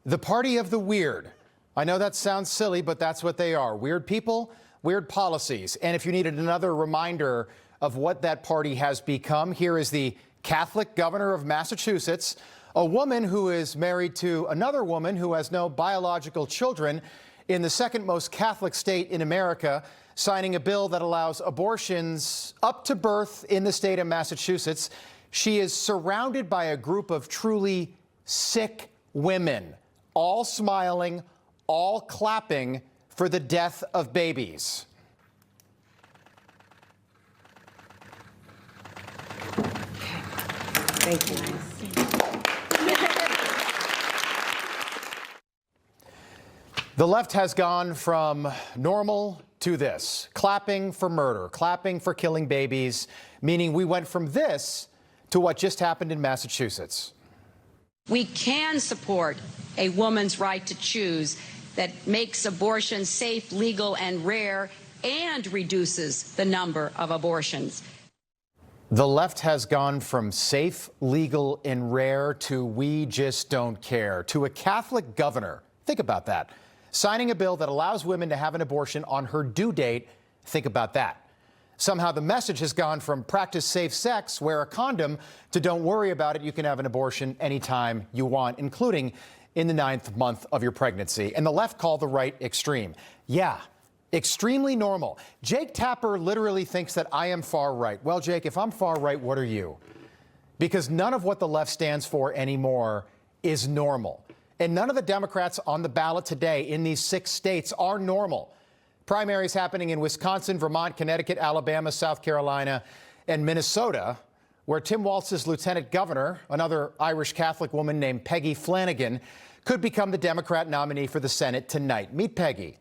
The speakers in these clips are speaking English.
The party of the weird. I know that sounds silly, but that's what they are. Weird people, weird policies. And if you needed another reminder of what that party has become, here is the Catholic governor of Massachusetts, a woman who is married to another woman who has no biological children in the second most Catholic state in America, signing a bill that allows abortions up to birth in the state of Massachusetts. She is surrounded by a group of truly sick women, all smiling, all clapping for the death of babies. Thank you. The left has gone from normal to this, clapping for murder, clapping for killing babies, meaning we went from this to what just happened in Massachusetts. We can support a woman's right to choose that makes abortion safe, legal, and rare, and reduces the number of abortions. The left has gone from safe, legal, and rare to we just don't care, to a Catholic governor. Think about that. Signing a bill that allows women to have an abortion on her due date. Think about that. Somehow the message has gone from practice safe sex, wear a condom, to don't worry about it, you can have an abortion anytime you want, including in the 9th month of your pregnancy. And the left call the right extreme. Yeah, extremely normal. Jake Tapper literally thinks that I am far right. Well, Jake, if I'm far right, what are you? Because none of what the left stands for anymore is normal. And none of the Democrats on the ballot today in these 6 states are normal. Primaries happening in Wisconsin, Vermont, Connecticut, Alabama, South Carolina, and Minnesota, where Tim Walz's lieutenant governor, another Irish Catholic woman named Peggy Flanagan, could become the Democrat nominee for the Senate tonight. Meet Peggy.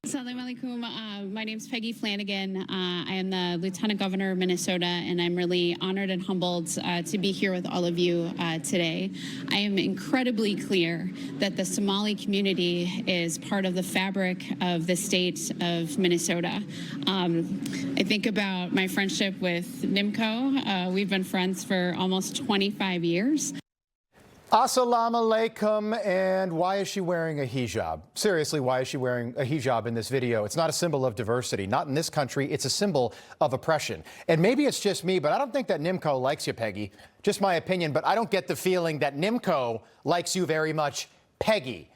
Assalamu alaikum. My name is Peggy Flanagan. I am the Lieutenant Governor of Minnesota, and I'm really honored and humbled to be here with all of you today. I am incredibly clear that the Somali community is part of the fabric of the state of Minnesota. I think about my friendship with Nimco. We've been friends for almost 25 years. Assalamu alaikum. And why is she wearing a hijab? Seriously, why is she wearing a hijab in this video? It's not a symbol of diversity. Not in this country. It's a symbol of oppression. And maybe it's just me, but I don't think that Nimco likes you, Peggy. Just my opinion, but I don't get the feeling that Nimco likes you very much, Peggy.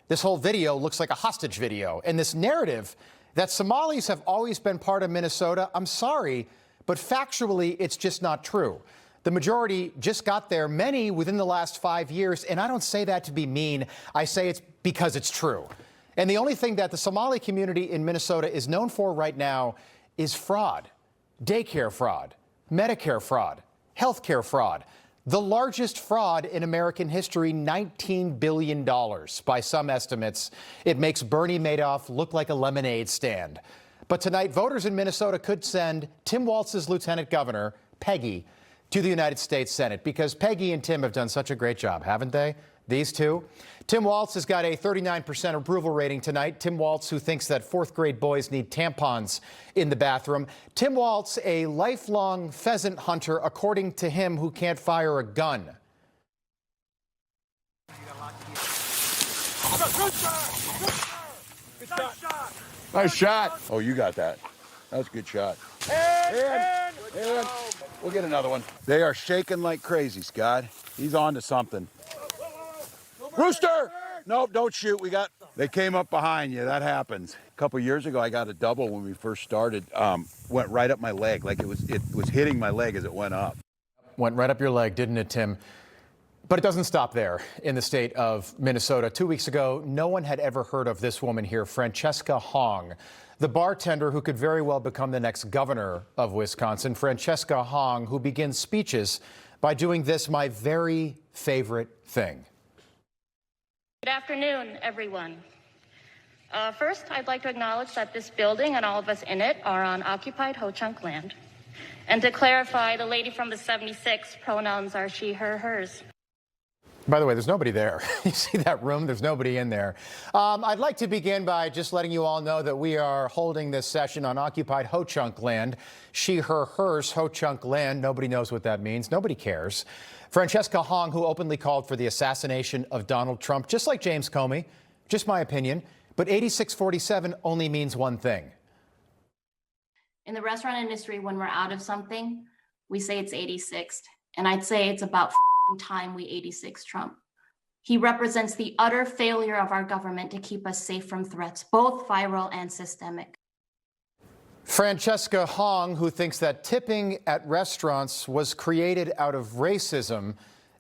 This whole video looks like a hostage video. And this narrative that Somalis have always been part of Minnesota, I'm sorry, but factually, it's just not true. The majority just got there, many within the last 5 years, and I don't say that to be mean. I say it's because it's true. And the only thing that the Somali community in Minnesota is known for right now is fraud. Daycare fraud, Medicare fraud, healthcare fraud. The largest fraud in American history, $19 billion. By some estimates, it makes Bernie Madoff look like a lemonade stand. But tonight, voters in Minnesota could send Tim Walz's lieutenant governor, Peggy, to the United States Senate, because Peggy and Tim have done such a great job, haven't they? These two. Tim Walz has got a 39% approval rating tonight. Tim Walz, who thinks that 4th grade boys need tampons in the bathroom. Tim Walz, a lifelong pheasant hunter, according to him, who can't fire a gun. Nice shot. Oh, you got that. That's a good shot. And we'll get another one. They are shaking like crazy, Scott. He's on to something. Rooster! Nope, don't shoot. They came up behind you. That happens. A couple years ago, I got a double when we first started. Went right up my leg, like it was hitting my leg as it went up. Went right up your leg, didn't it, Tim? But it doesn't stop there in the state of Minnesota. 2 weeks ago, no one had ever heard of this woman here, Francesca Hong, the bartender who could very well become the next governor of Wisconsin. Francesca Hong, who begins speeches by doing this, my very favorite thing. Good afternoon, everyone. First, I'd like to acknowledge that this building and all of us in it are on occupied Ho-Chunk land. And to clarify, the lady from the 76 pronouns are she, her, hers. By the way, there's nobody there. You see that room? There's nobody in there. I'd like to begin by just letting you all know that we are holding this session on occupied Ho-Chunk land. She, her, hers, Ho-Chunk land. Nobody knows what that means. Nobody cares. Francesca Hong, who openly called for the assassination of Donald Trump, just like James Comey, just my opinion, but 8647 only means one thing. In the restaurant industry, when we're out of something, we say it's 86th. And I'd say it's about time we 86 Trump. He represents the utter failure of our government to keep us safe from threats, both viral and systemic. Francesca Hong, who thinks that tipping at restaurants was created out of racism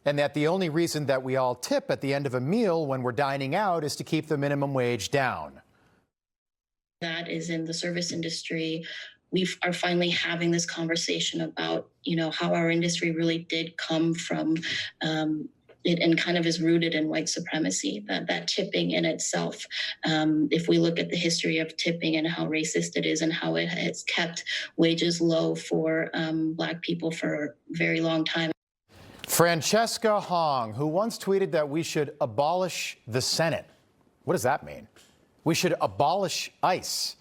and that the only reason that we all tip at the end of a meal when we're dining out is to keep the minimum wage down. That is in the service industry. We are finally having this conversation about, how our industry really did come from it and kind of is rooted in white supremacy, that tipping in itself. If we look at the history of tipping and how racist it is and how it has kept wages low for Black people for a very long time. Francesca Hong, who once tweeted that we should abolish the Senate. What does that mean? We should abolish ICE.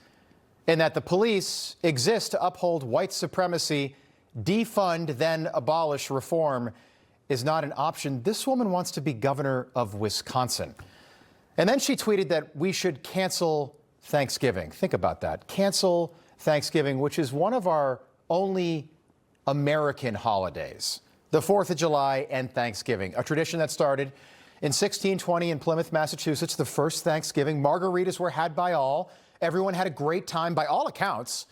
And that the police exist to uphold white supremacy, defund, then abolish reform is not an option. This woman wants to be governor of Wisconsin. And then she tweeted that we should cancel Thanksgiving. Think about that. Cancel Thanksgiving, which is one of our only American holidays. The 4th of July and Thanksgiving, a tradition that started in 1620 in Plymouth, Massachusetts, the first Thanksgiving. Margaritas were had by all. Everyone had a great time by all accounts.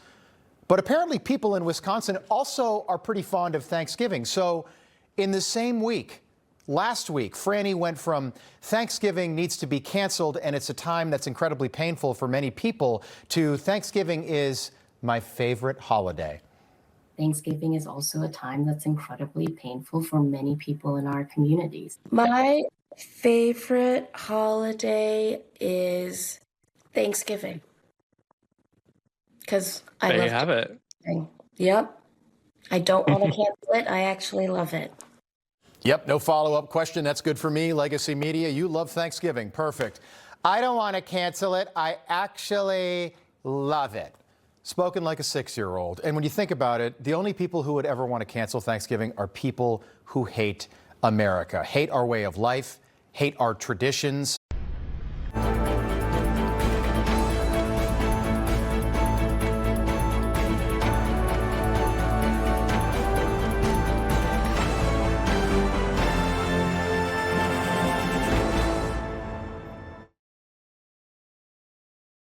But apparently people in Wisconsin also are pretty fond of Thanksgiving. So in the same week, last week, Franny went from Thanksgiving needs to be canceled and it's a time that's incredibly painful for many people to Thanksgiving is my favorite holiday. Thanksgiving is also a time that's incredibly painful for many people in our communities. My favorite holiday is Thanksgiving. Because I There love you have it. Thanksgiving. Yep. I don't want to cancel it. I actually love it. Yep, no follow-up question. That's good for me. Legacy Media, you love Thanksgiving. Perfect. I don't want to cancel it. I actually love it. Spoken like a 6-year-old. And when you think about it, the only people who would ever want to cancel Thanksgiving are people who hate America, hate our way of life, hate our traditions.